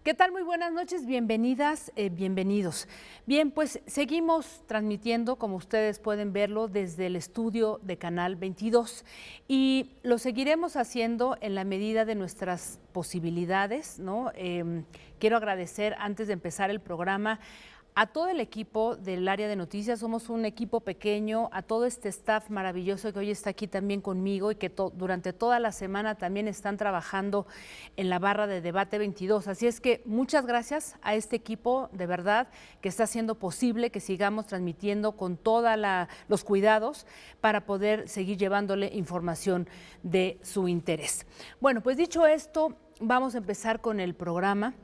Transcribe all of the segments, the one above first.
¿Qué tal? Muy buenas noches, bienvenidas, bienvenidos. Bien, pues seguimos transmitiendo, como ustedes pueden verlo, desde el estudio de Canal 22 y lo seguiremos haciendo en la medida de nuestras posibilidades, ¿no? Quiero agradecer, antes de empezar el programa, a todo el equipo del área de noticias. Somos un equipo pequeño, a todo este staff maravilloso que hoy está aquí también conmigo y que durante toda la semana también están trabajando en la barra de Debate 22. Así es que muchas gracias a este equipo, de verdad, que está haciendo posible que sigamos transmitiendo con todos los cuidados para poder seguir llevándole información de su interés. Bueno, pues dicho esto, vamos a empezar con el programa.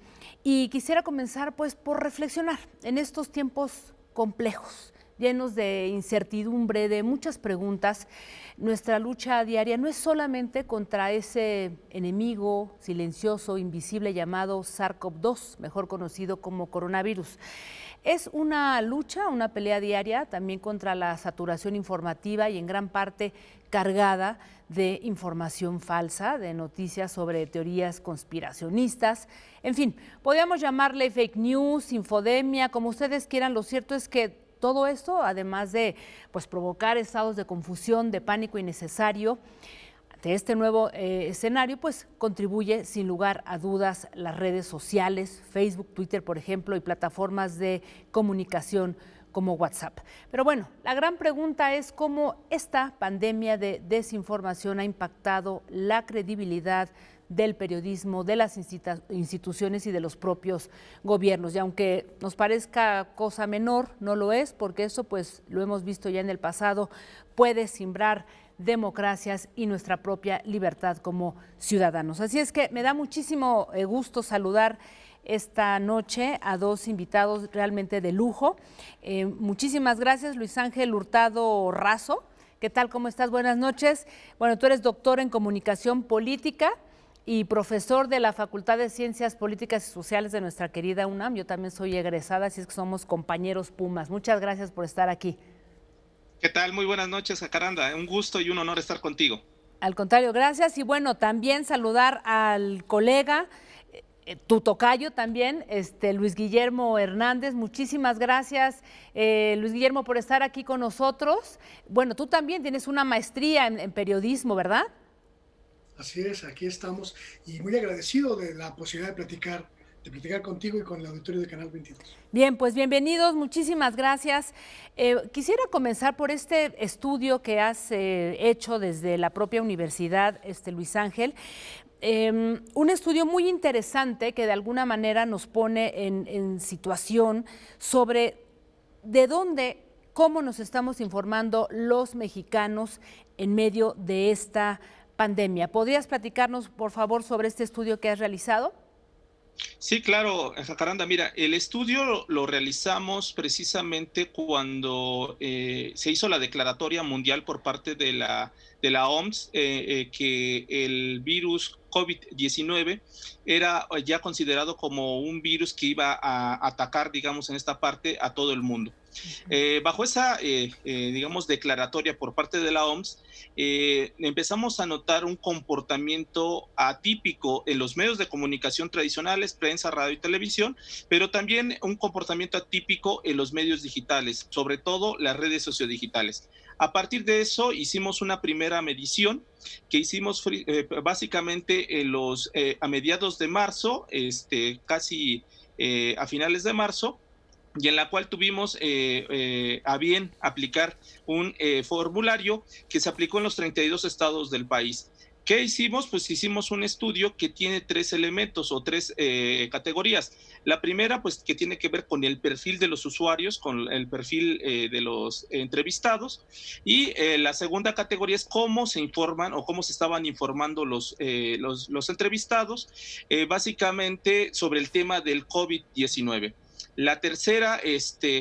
Y quisiera comenzar pues por reflexionar en estos tiempos complejos, llenos de incertidumbre, de muchas preguntas. Nuestra lucha diaria no es solamente contra ese enemigo silencioso, invisible llamado SARS-CoV-2, mejor conocido como coronavirus. Es una lucha, una pelea diaria también contra la saturación informativa y en gran parte cargada de información falsa, de noticias sobre teorías conspiracionistas. En fin, podríamos llamarle fake news, infodemia, como ustedes quieran. Lo cierto es que todo esto, además de provocar estados de confusión, de pánico innecesario, ante este nuevo escenario, pues contribuye sin lugar a dudas las redes sociales, Facebook, Twitter, por ejemplo, y plataformas de comunicación como WhatsApp. Pero bueno, la gran pregunta es cómo esta pandemia de desinformación ha impactado la credibilidad del periodismo, de las instituciones y de los propios gobiernos. Y aunque nos parezca cosa menor, no lo es, porque eso pues lo hemos visto ya en el pasado, puede simbrar democracias y nuestra propia libertad como ciudadanos. Así es que me da muchísimo gusto saludar esta noche a dos invitados realmente de lujo. Muchísimas gracias, Luis Ángel Hurtado Razo. ¿Qué tal? ¿Cómo estás? Buenas noches. Bueno, tú eres doctor en comunicación política y profesor de la Facultad de Ciencias Políticas y Sociales de nuestra querida UNAM. Yo también soy egresada, así es que somos compañeros Pumas. Muchas gracias por estar aquí. ¿Qué tal? Muy buenas noches, Jacaranda. Un gusto y un honor estar contigo. Al contrario, gracias. Y bueno, también saludar al colega, tu tocayo también, Luis Guillermo Hernández. Muchísimas gracias, Luis Guillermo, por estar aquí con nosotros. Bueno, tú también tienes una maestría en periodismo, ¿verdad? Así es, aquí estamos y muy agradecido de la posibilidad de platicar contigo y con el auditorio de Canal 22. Bien, pues bienvenidos, muchísimas gracias. Quisiera comenzar por este estudio que has hecho desde la propia universidad, Luis Ángel. Un estudio muy interesante que de alguna manera nos pone en situación sobre de dónde, cómo nos estamos informando los mexicanos en medio de esta pandemia. ¿Podrías platicarnos, por favor, sobre este estudio que has realizado? Sí, claro, Jacaranda. Mira, el estudio lo realizamos precisamente cuando se hizo la declaratoria mundial por parte de la OMS que el virus COVID-19 era ya considerado como un virus que iba a atacar, digamos, en esta parte a todo el mundo. Bajo esa, digamos, declaratoria por parte de la OMS, empezamos a notar un comportamiento atípico en los medios de comunicación tradicionales, prensa, radio y televisión, pero también un comportamiento atípico en los medios digitales, sobre todo las redes sociodigitales. A partir de eso hicimos una primera medición que hicimos básicamente a mediados de marzo, casi a finales de marzo, y en la cual tuvimos a bien aplicar un formulario que se aplicó en los 32 estados del país. ¿Qué hicimos? Pues hicimos un estudio que tiene tres elementos o tres categorías. La primera, pues que tiene que ver con el perfil de los usuarios, con el perfil de los entrevistados. Y la segunda categoría es cómo se informan o cómo se estaban informando los entrevistados, básicamente sobre el tema del COVID-19. La tercera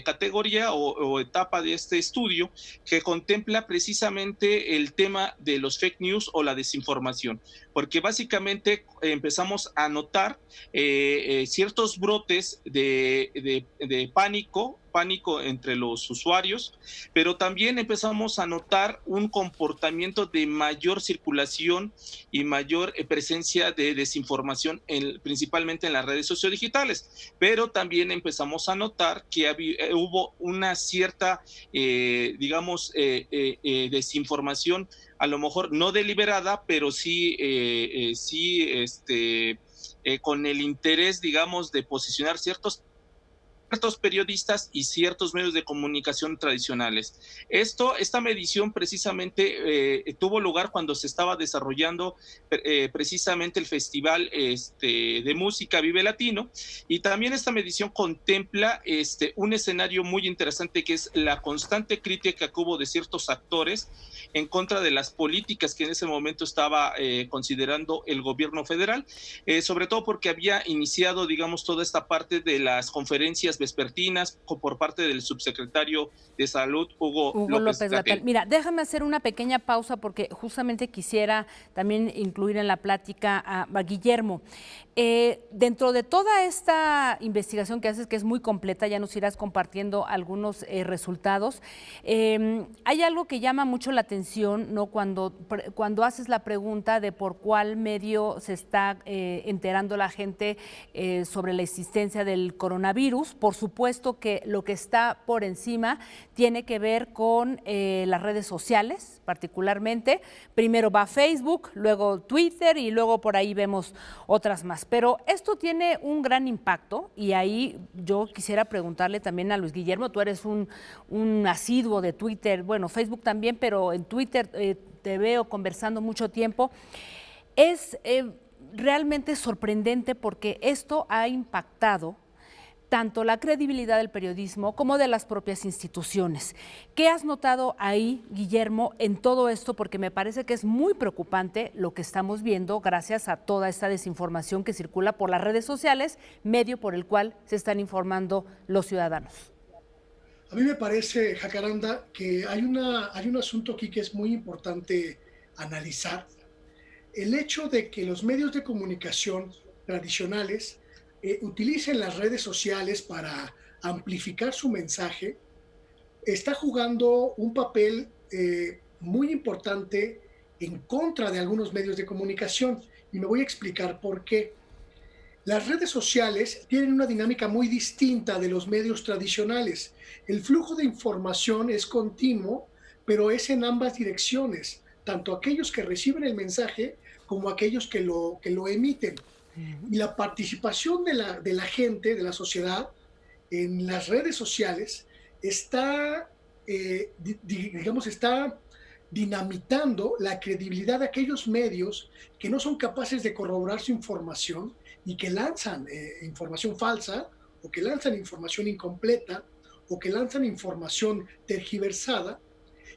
categoría o etapa de este estudio que contempla precisamente el tema de los fake news o la desinformación, porque básicamente empezamos a notar ciertos brotes de pánico pánico entre los usuarios, pero también empezamos a notar un comportamiento de mayor circulación y mayor presencia de desinformación, principalmente en las redes sociodigitales, pero también empezamos a notar que hubo una cierta, desinformación, a lo mejor no deliberada, pero sí, con el interés, digamos, de posicionar ciertos periodistas y ciertos medios de comunicación tradicionales. Esta medición precisamente tuvo lugar cuando se estaba desarrollando precisamente el Festival de Música Vive Latino, y también esta medición contempla un escenario muy interesante, que es la constante crítica que hubo de ciertos actores en contra de las políticas que en ese momento estaba considerando el gobierno federal, sobre todo porque había iniciado, digamos, toda esta parte de las conferencias vespertinas por parte del subsecretario de Salud, Hugo López-Gatell. Mira, déjame hacer una pequeña pausa porque justamente quisiera también incluir en la plática a Guillermo. Dentro de toda esta investigación que haces, que es muy completa, ya nos irás compartiendo algunos resultados, hay algo que llama mucho la atención, ¿no? Cuando haces la pregunta de por cuál medio se está enterando la gente sobre la existencia del coronavirus. Por supuesto que lo que está por encima tiene que ver con las redes sociales, particularmente. Primero va Facebook, luego Twitter y luego por ahí vemos otras más. Pero esto tiene un gran impacto y ahí yo quisiera preguntarle también a Luis Guillermo, tú eres un asiduo de Twitter, bueno, Facebook también, pero en Twitter te veo conversando mucho tiempo. Es realmente sorprendente porque esto ha impactado tanto la credibilidad del periodismo como de las propias instituciones. ¿Qué has notado ahí, Guillermo, en todo esto? Porque me parece que es muy preocupante lo que estamos viendo gracias a toda esta desinformación que circula por las redes sociales, medio por el cual se están informando los ciudadanos. A mí me parece, Jacaranda, que hay un asunto aquí que es muy importante analizar. El hecho de que los medios de comunicación tradicionales utilicen las redes sociales para amplificar su mensaje, está jugando un papel muy importante en contra de algunos medios de comunicación. Y me voy a explicar por qué. Las redes sociales tienen una dinámica muy distinta de los medios tradicionales. El flujo de información es continuo, pero es en ambas direcciones, tanto aquellos que reciben el mensaje como aquellos que lo emiten. Y la participación de la gente, de la sociedad, en las redes sociales está, está dinamitando la credibilidad de aquellos medios que no son capaces de corroborar su información y que lanzan información falsa, o que lanzan información incompleta, o que lanzan información tergiversada,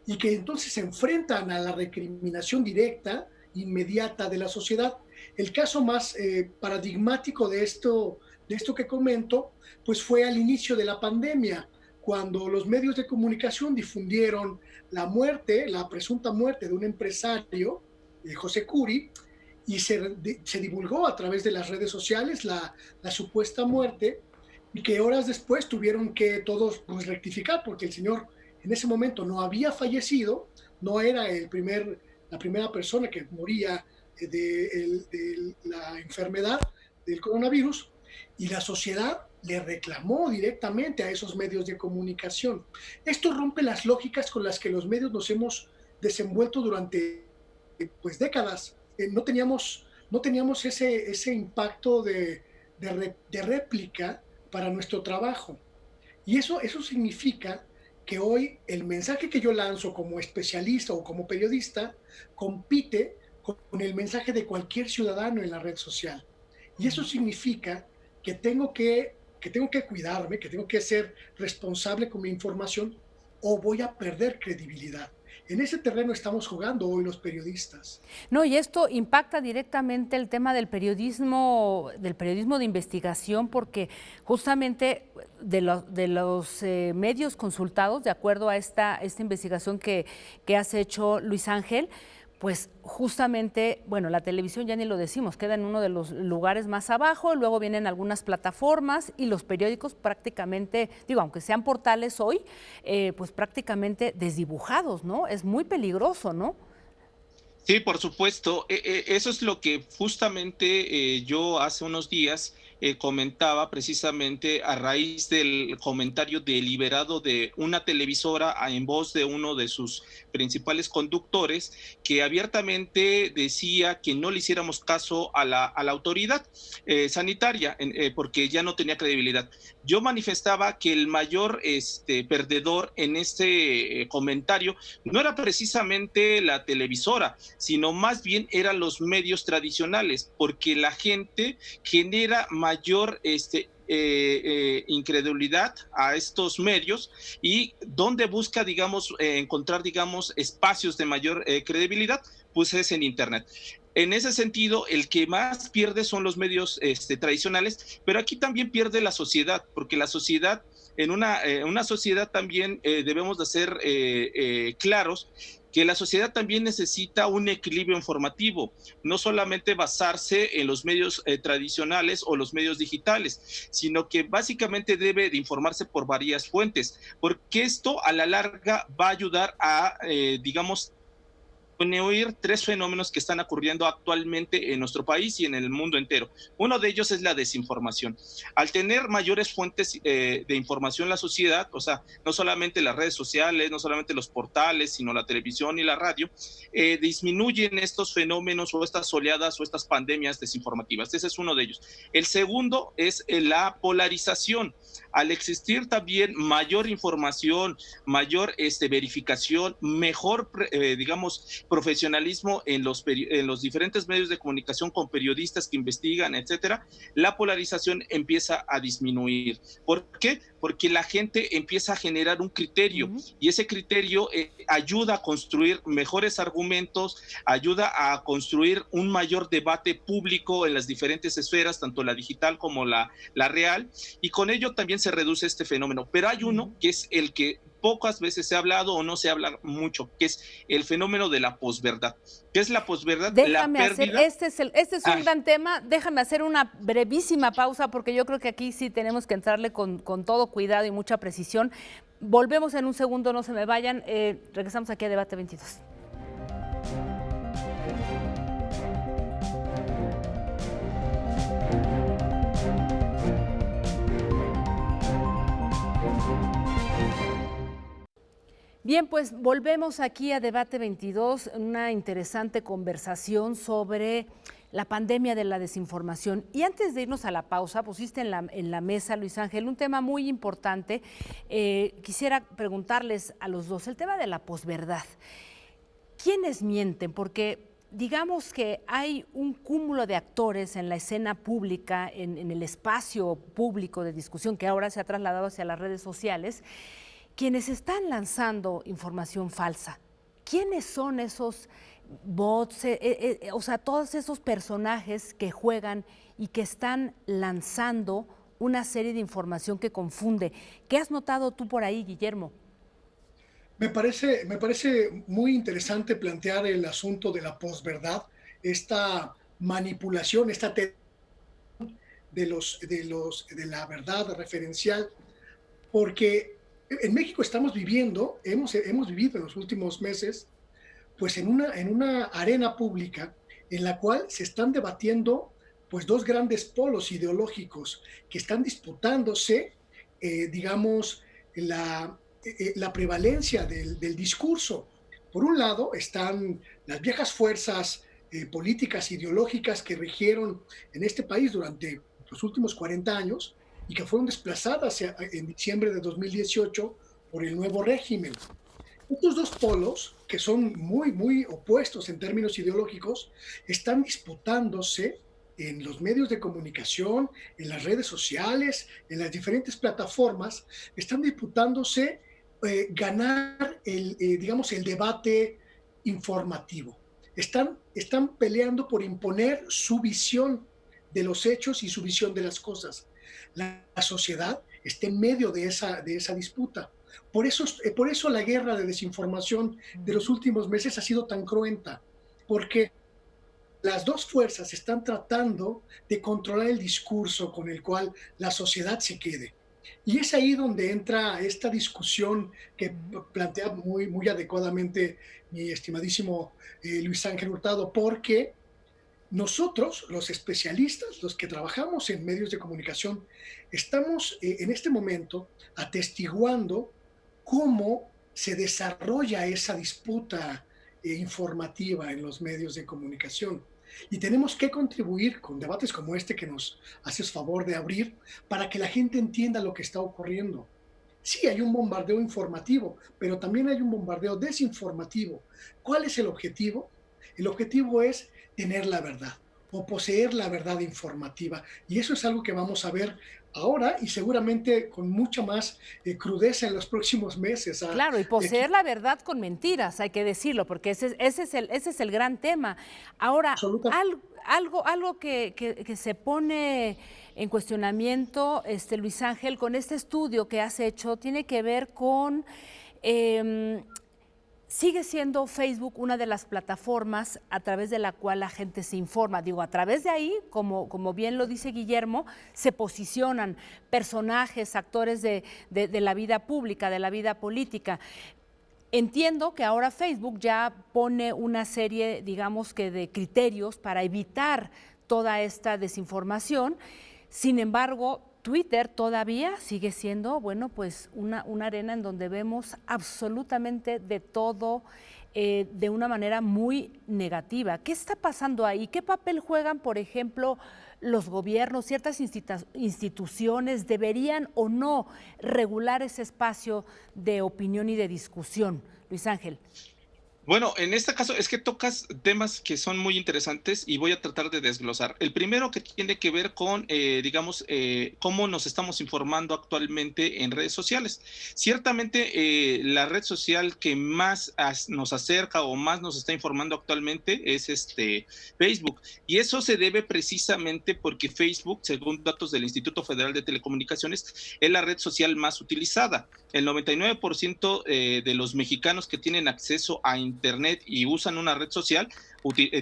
y que entonces se enfrentan a la recriminación directa, inmediata de la sociedad. El caso más paradigmático de esto que comento, pues fue al inicio de la pandemia, cuando los medios de comunicación difundieron la presunta muerte de un empresario, José Curi, y se divulgó a través de las redes sociales la supuesta muerte, y que horas después tuvieron que todos pues, rectificar, porque el señor en ese momento no había fallecido, no era la primera persona que moría de la enfermedad del coronavirus, y la sociedad le reclamó directamente a esos medios de comunicación. Esto rompe las lógicas con las que los medios nos hemos desenvuelto durante pues, décadas. No teníamos ese impacto de réplica para nuestro trabajo. Y eso significa que hoy el mensaje que yo lanzo como especialista o como periodista compite con el mensaje de cualquier ciudadano en la red social. Y eso significa que tengo que cuidarme, que tengo que ser responsable con mi información, o voy a perder credibilidad. En ese terreno estamos jugando hoy los periodistas. No, y esto impacta directamente el tema del periodismo de investigación, porque justamente de los medios consultados, de acuerdo a esta investigación que has hecho, Luis Ángel, Pues justamente, bueno, la televisión ya ni lo decimos, queda en uno de los lugares más abajo, luego vienen algunas plataformas y los periódicos prácticamente, digo, aunque sean portales hoy, pues prácticamente desdibujados, ¿no? Es muy peligroso, ¿no? Sí, por supuesto. Eso es lo que justamente yo hace unos días comentaba precisamente a raíz del comentario deliberado de una televisora en voz de uno de sus principales conductores, que abiertamente decía que no le hiciéramos caso a la autoridad sanitaria, porque ya no tenía credibilidad. Yo manifestaba que el mayor perdedor en este comentario no era precisamente la televisora, sino más bien eran los medios tradicionales, porque la gente genera mayor incredulidad a estos medios y donde busca, digamos, encontrar, digamos, espacios de mayor credibilidad, pues es en Internet. En ese sentido, el que más pierde son los medios tradicionales, pero aquí también pierde la sociedad, porque la sociedad, en una sociedad también debemos de ser claros que la sociedad también necesita un equilibrio informativo, no solamente basarse en los medios tradicionales o los medios digitales, sino que básicamente debe de informarse por varias fuentes, porque esto a la larga va a ayudar a, digamos, oír tres fenómenos que están ocurriendo actualmente en nuestro país y en el mundo entero. Uno de ellos es la desinformación. Al tener mayores fuentes de información la sociedad, o sea, no solamente las redes sociales, no solamente los portales, sino la televisión y la radio, disminuyen estos fenómenos o estas oleadas o estas pandemias desinformativas. Ese es uno de ellos. El segundo es la polarización. Al existir también mayor información, mayor verificación, mejor, digamos, profesionalismo en los diferentes medios de comunicación con periodistas que investigan, etcétera, la polarización empieza a disminuir. ¿Por qué? Porque la gente empieza a generar un criterio y ese criterio ayuda a construir mejores argumentos, ayuda a construir un mayor debate público en las diferentes esferas, tanto la digital como la real, y con ello también se reduce este fenómeno. Pero hay uno que es el que pocas veces se ha hablado o no se habla mucho, que es el fenómeno de la posverdad. ¿Qué es la posverdad? Déjame La hacer, pérdida. este es un gran tema, déjame hacer una brevísima pausa porque yo creo que aquí sí tenemos que entrarle con todo cuidado y mucha precisión. Volvemos en un segundo, no se me vayan, regresamos aquí a Debate 22. Bien, pues volvemos aquí a Debate 22, una interesante conversación sobre la pandemia de la desinformación. Y antes de irnos a la pausa, pusiste en la mesa, Luis Ángel, un tema muy importante. Quisiera preguntarles a los dos el tema de la posverdad. ¿Quiénes mienten? Porque digamos que hay un cúmulo de actores en la escena pública, en el espacio público de discusión que ahora se ha trasladado hacia las redes sociales, quienes están lanzando información falsa. ¿Quiénes son esos bots, o sea, todos esos personajes que juegan y que están lanzando una serie de información que confunde? ¿Qué has notado tú por ahí, Guillermo? Me parece muy interesante plantear el asunto de la posverdad, esta manipulación, de la verdad referencial, porque en México hemos vivido en los últimos meses, pues en una arena pública en la cual se están debatiendo pues dos grandes polos ideológicos que están disputándose, digamos, la prevalencia del discurso. Por un lado están las viejas fuerzas políticas ideológicas que rigieron en este país durante los últimos 40 años y que fueron desplazadas en diciembre de 2018 por el nuevo régimen. Estos dos polos, que son muy opuestos en términos ideológicos, están disputándose en los medios de comunicación, en las redes sociales, en las diferentes plataformas, están disputándose ganar digamos, el debate informativo. Están peleando por imponer su visión de los hechos y su visión de las cosas. La sociedad está en medio de esa disputa. Por eso la guerra de desinformación de los últimos meses ha sido tan cruenta, porque las dos fuerzas están tratando de controlar el discurso con el cual la sociedad se quede. Y es ahí donde entra esta discusión que plantea muy adecuadamente mi estimadísimo Luis Ángel Hurtado, porque nosotros, los especialistas, los que trabajamos en medios de comunicación, estamos en este momento atestiguando cómo se desarrolla esa disputa informativa en los medios de comunicación. Y tenemos que contribuir con debates como este que nos haces favor de abrir para que la gente entienda lo que está ocurriendo. Sí, hay un bombardeo informativo, pero también hay un bombardeo desinformativo. ¿Cuál es el objetivo? El objetivo es tener la verdad o poseer la verdad informativa. Y eso es algo que vamos a ver ahora y seguramente con mucha más crudeza en los próximos meses. Claro, y poseer la verdad con mentiras, hay que decirlo, porque ese es el gran tema. Ahora, algo que se pone en cuestionamiento, Luis Ángel, con este estudio que has hecho, tiene que ver con... sigue siendo Facebook una de las plataformas a través de la cual la gente se informa. Digo, a través de ahí, como bien lo dice Guillermo, se posicionan personajes, actores de la vida pública, de la vida política. Entiendo que ahora Facebook ya pone una serie, digamos que de criterios para evitar toda esta desinformación. Sin embargo, Twitter todavía sigue siendo, bueno, pues una arena en donde vemos absolutamente de todo de una manera muy negativa. ¿Qué está pasando ahí? ¿Qué papel juegan, por ejemplo, los gobiernos, ciertas instituciones? ¿Deberían o no regular ese espacio de opinión y de discusión? Luis Ángel. Bueno, en este caso es que tocas temas que son muy interesantes y voy a tratar de desglosar. El primero que tiene que ver con, cómo nos estamos informando actualmente en redes sociales. Ciertamente, la red social que más nos acerca o más nos está informando actualmente es Facebook. Y eso se debe precisamente porque Facebook, según datos del Instituto Federal de Telecomunicaciones, es la red social más utilizada. El 99% de los mexicanos que tienen acceso a Internet y usan una red social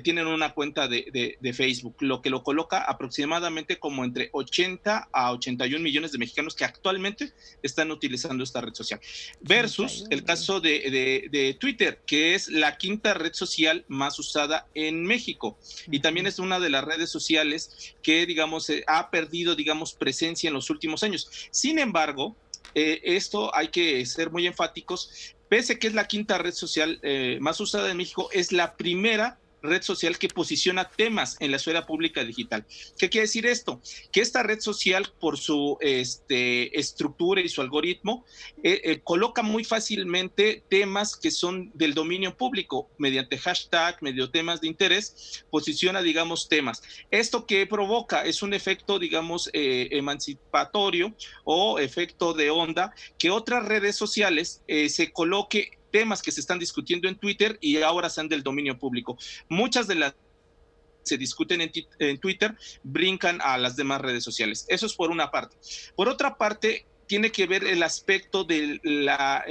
tienen una cuenta de Facebook, lo que lo coloca aproximadamente como entre 80 a 81 millones de mexicanos que actualmente están utilizando esta red social. Versus el caso de Twitter, que es la quinta red social más usada en México. Y también es una de las redes sociales que, digamos, ha perdido, digamos, presencia en los últimos años. Sin embargo, esto hay que ser muy enfáticos, pese que es la quinta red social más usada en México, es la primera red social que posiciona temas en la esfera pública digital. ¿Qué quiere decir esto? Que esta red social, por su estructura y su algoritmo, coloca muy fácilmente temas que son del dominio público, mediante hashtag, medio temas de interés, posiciona, digamos, temas. Esto que provoca es un efecto, digamos, emancipatorio o efecto de onda, que otras redes sociales se coloque temas que se están discutiendo en Twitter y ahora sean del dominio público. Muchas de las que se discuten en Twitter brincan a las demás redes sociales. Eso es por una parte. Por otra parte, tiene que ver el aspecto de la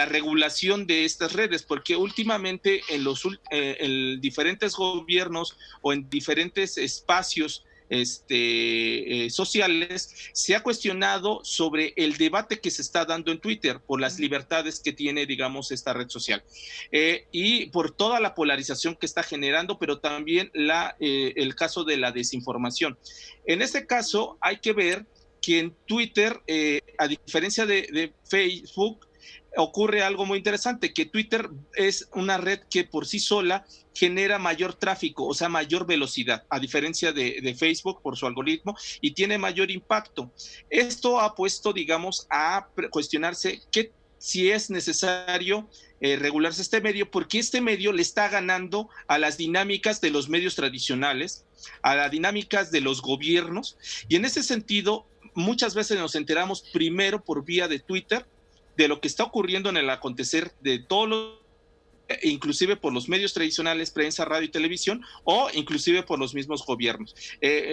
regulación de estas redes, porque últimamente en diferentes gobiernos o en diferentes espacios sociales, se ha cuestionado sobre el debate que se está dando en Twitter por las libertades que tiene, digamos, esta red social y por toda la polarización que está generando, pero también el caso de la desinformación. En este caso hay que ver que en Twitter, a diferencia de Facebook, ocurre algo muy interesante, que Twitter es una red que por sí sola genera mayor tráfico, o sea, mayor velocidad, a diferencia de Facebook por su algoritmo, y tiene mayor impacto. Esto ha puesto, digamos, a cuestionarse si es necesario regularse este medio, porque este medio le está ganando a las dinámicas de los medios tradicionales, a las dinámicas de los gobiernos, y en ese sentido, muchas veces nos enteramos primero por vía de Twitter de lo que está ocurriendo en el acontecer de todos los inclusive por los medios tradicionales, prensa, radio y televisión, o inclusive por los mismos gobiernos.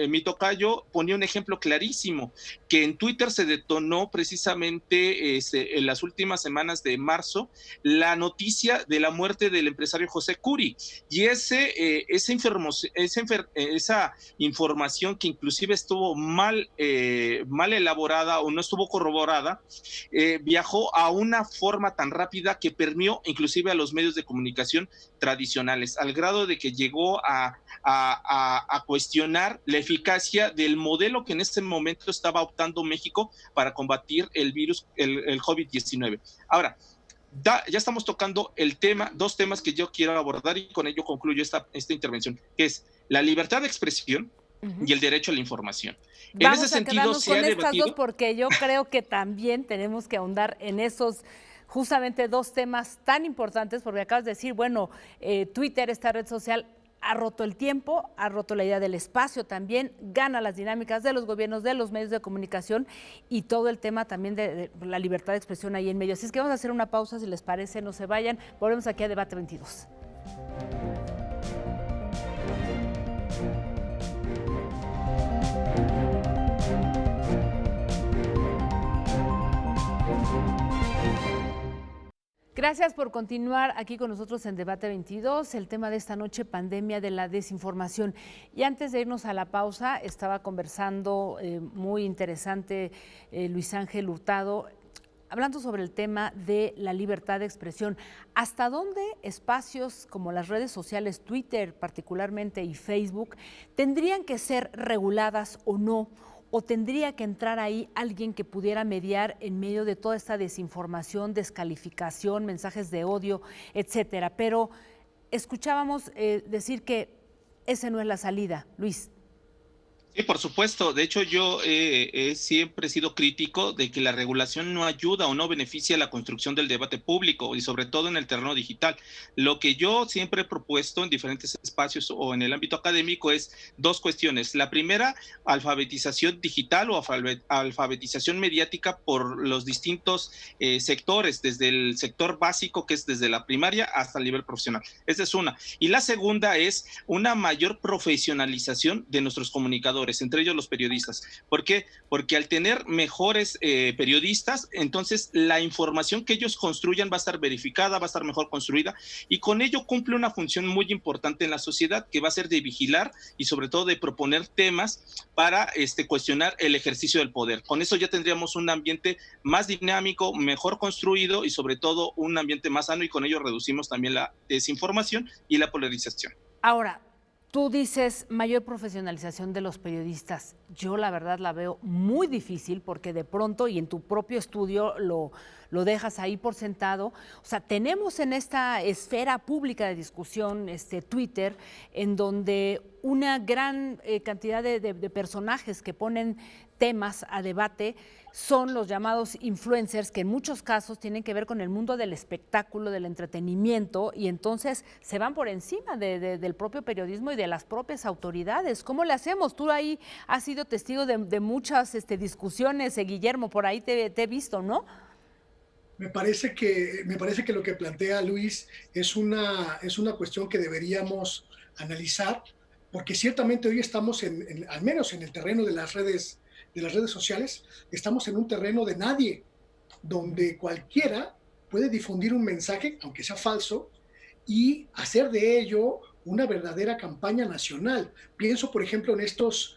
Mi tocayo ponía un ejemplo clarísimo, que en Twitter se detonó precisamente en las últimas semanas de marzo la noticia de la muerte del empresario José Curi, y esa información que inclusive estuvo mal elaborada o no estuvo corroborada, viajó a una forma tan rápida que permeó inclusive a los medios de comunicación tradicionales, al grado de que llegó a cuestionar la eficacia del modelo que en este momento estaba optando México para combatir el virus, el COVID-19. Ahora, ya estamos tocando dos temas que yo quiero abordar, y con ello concluyo esta intervención, que es la libertad de expresión y el derecho a la información. Vamos en ese sentido, se ha debatido. Estas dos, porque yo creo que también tenemos que ahondar en esos justamente dos temas tan importantes, porque acabas de decir, bueno, Twitter, esta red social, ha roto el tiempo, ha roto la idea del espacio también, gana las dinámicas de los gobiernos, de los medios de comunicación, y todo el tema también de la libertad de expresión ahí en medio. Así es que vamos a hacer una pausa, si les parece, no se vayan. Volvemos aquí a Debate 22. Gracias por continuar aquí con nosotros en Debate 22. El tema de esta noche, pandemia de la desinformación. Y antes de irnos a la pausa, estaba conversando muy interesante Luis Ángel Hurtado, hablando sobre el tema de la libertad de expresión. ¿Hasta dónde espacios como las redes sociales, Twitter particularmente y Facebook, tendrían que ser reguladas o no? ¿O tendría que entrar ahí alguien que pudiera mediar en medio de toda esta desinformación, descalificación, mensajes de odio, etcétera? Pero escuchábamos decir que esa no es la salida, Luis. Sí, por supuesto. De hecho, yo siempre he sido crítico de que la regulación no ayuda o no beneficia la construcción del debate público, y sobre todo en el terreno digital. Lo que yo siempre he propuesto en diferentes espacios o en el ámbito académico es dos cuestiones. La primera, alfabetización digital o alfabetización mediática por los distintos sectores, desde el sector básico, que es desde la primaria hasta el nivel profesional. Esa es una. Y la segunda es una mayor profesionalización de nuestros comunicadores, entre ellos los periodistas. ¿Por qué? Porque al tener mejores periodistas, entonces la información que ellos construyan va a estar verificada, va a estar mejor construida, y con ello cumple una función muy importante en la sociedad, que va a ser de vigilar y sobre todo de proponer temas para cuestionar el ejercicio del poder. Con eso ya tendríamos un ambiente más dinámico, mejor construido, y sobre todo un ambiente más sano, y con ello reducimos también la desinformación y la polarización. Ahora, tú dices mayor profesionalización de los periodistas. Yo la verdad la veo muy difícil, porque de pronto, y en tu propio estudio lo dejas ahí por sentado, o sea, tenemos en esta esfera pública de discusión Twitter, en donde una gran cantidad de personajes que ponen temas a debate son los llamados influencers, que en muchos casos tienen que ver con el mundo del espectáculo, del entretenimiento, y entonces se van por encima del propio periodismo y de las propias autoridades. ¿Cómo le hacemos? Tú ahí has sido testigo de muchas discusiones, Guillermo, por ahí te he visto, ¿no? Me parece que lo que plantea Luis es una cuestión que deberíamos analizar, porque ciertamente hoy estamos al menos en el terreno de las redes sociales, estamos en un terreno de nadie, donde cualquiera puede difundir un mensaje, aunque sea falso, y hacer de ello una verdadera campaña nacional. Pienso, por ejemplo, en estos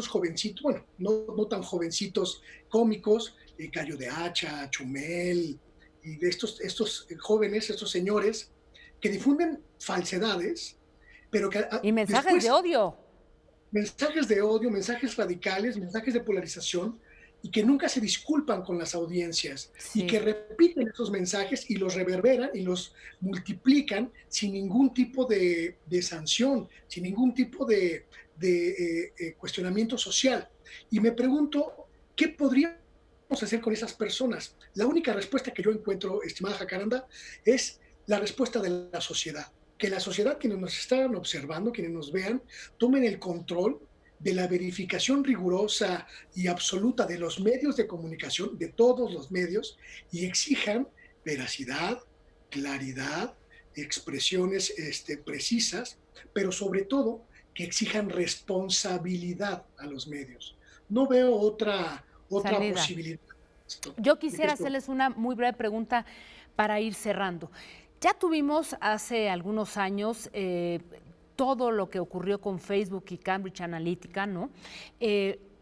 jovencitos, bueno, no tan jovencitos, cómicos, Cayo de Hacha, Chumel, y de estos jóvenes, estos señores, que difunden falsedades, pero que... Y mensajes después, de odio. Mensajes de odio, mensajes radicales, mensajes de polarización, y que nunca se disculpan con las audiencias, sí, y que repiten esos mensajes y los reverberan y los multiplican sin ningún tipo de sanción, sin ningún tipo de cuestionamiento social. Y me pregunto, ¿qué podríamos hacer con esas personas? La única respuesta que yo encuentro, estimada Jacaranda, es la respuesta de la sociedad. Que la sociedad, quienes nos están observando, quienes nos vean, tomen el control de la verificación rigurosa y absoluta de los medios de comunicación, de todos los medios, y exijan veracidad, claridad, expresiones precisas, pero sobre todo que exijan responsabilidad a los medios. No veo otra Salida. posibilidad Yo de que quisiera esto. hacerles una muy breve pregunta para ir cerrando. Ya tuvimos hace algunos años todo lo que ocurrió con Facebook y Cambridge Analytica, ¿no?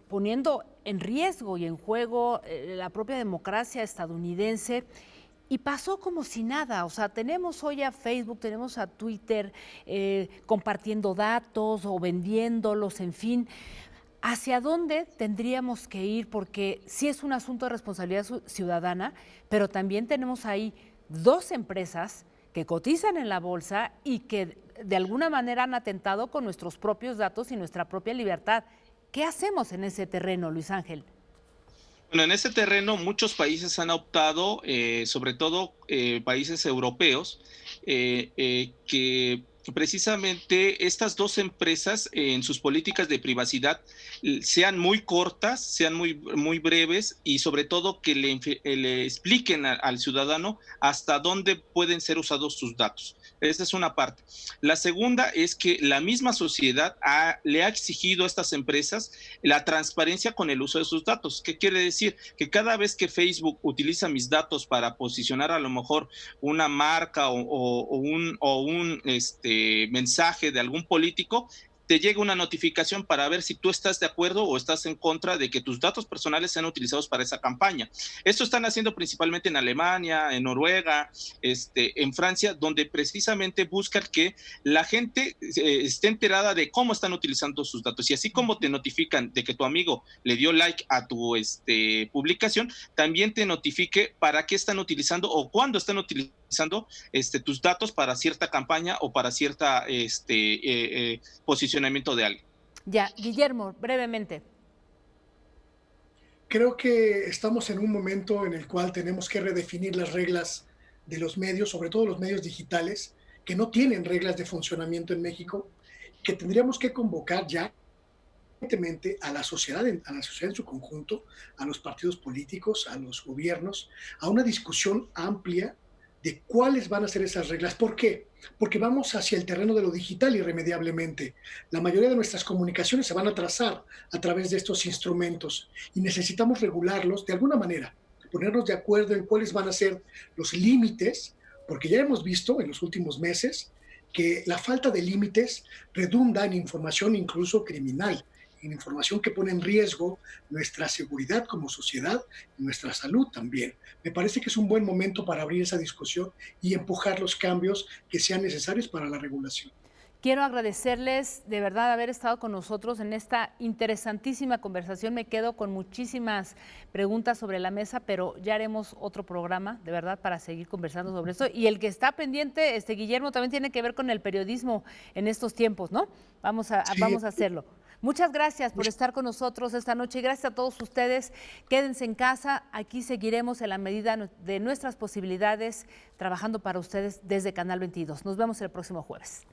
Poniendo en riesgo y en juego la propia democracia estadounidense. Y pasó como si nada, o sea, tenemos hoy a Facebook, tenemos a Twitter compartiendo datos o vendiéndolos, en fin. ¿Hacia dónde tendríamos que ir? Porque sí es un asunto de responsabilidad ciudadana, pero también tenemos ahí dos empresas que cotizan en la bolsa y que de alguna manera han atentado con nuestros propios datos y nuestra propia libertad. ¿Qué hacemos en ese terreno, Luis Ángel? Bueno, en ese terreno muchos países han optado, sobre todo países europeos, que precisamente estas dos empresas en sus políticas de privacidad sean muy cortas, sean muy breves y sobre todo que le expliquen al ciudadano hasta dónde pueden ser usados sus datos. Esa es una parte. La segunda es que la misma sociedad le ha exigido a estas empresas la transparencia con el uso de sus datos. ¿Qué quiere decir? Que cada vez que Facebook utiliza mis datos para posicionar a lo mejor una marca o un mensaje de algún político, te llega una notificación para ver si tú estás de acuerdo o estás en contra de que tus datos personales sean utilizados para esa campaña. Esto están haciendo principalmente en Alemania, en Noruega, en Francia, donde precisamente buscan que la gente esté enterada de cómo están utilizando sus datos. Y así como te notifican de que tu amigo le dio like a tu publicación, también te notifique para qué están utilizando o cuándo están utilizando tus datos para cierta campaña o para cierta posicionamiento de alguien. Ya, Guillermo, brevemente. Creo que estamos en un momento en el cual tenemos que redefinir las reglas de los medios, sobre todo los medios digitales, que no tienen reglas de funcionamiento en México, que tendríamos que convocar ya a la sociedad, a la sociedad en su conjunto, a los partidos políticos, a los gobiernos, a una discusión amplia de cuáles van a ser esas reglas. ¿Por qué? Porque vamos hacia el terreno de lo digital irremediablemente. La mayoría de nuestras comunicaciones se van a trazar a través de estos instrumentos y necesitamos regularlos de alguna manera, ponernos de acuerdo en cuáles van a ser los límites, porque ya hemos visto en los últimos meses que la falta de límites redunda en información incluso criminal, en información que pone en riesgo nuestra seguridad como sociedad y nuestra salud también. Me parece que es un buen momento para abrir esa discusión y empujar los cambios que sean necesarios para la regulación. Quiero agradecerles de verdad haber estado con nosotros en esta interesantísima conversación. Me quedo con muchísimas preguntas sobre la mesa, pero ya haremos otro programa, de verdad, para seguir conversando sobre esto. Y el que está pendiente, Guillermo, también tiene que ver con el periodismo en estos tiempos, ¿no? Vamos a hacerlo. Muchas gracias por estar con nosotros esta noche y gracias a todos ustedes. Quédense en casa, aquí seguiremos en la medida de nuestras posibilidades trabajando para ustedes desde Canal 22. Nos vemos el próximo jueves.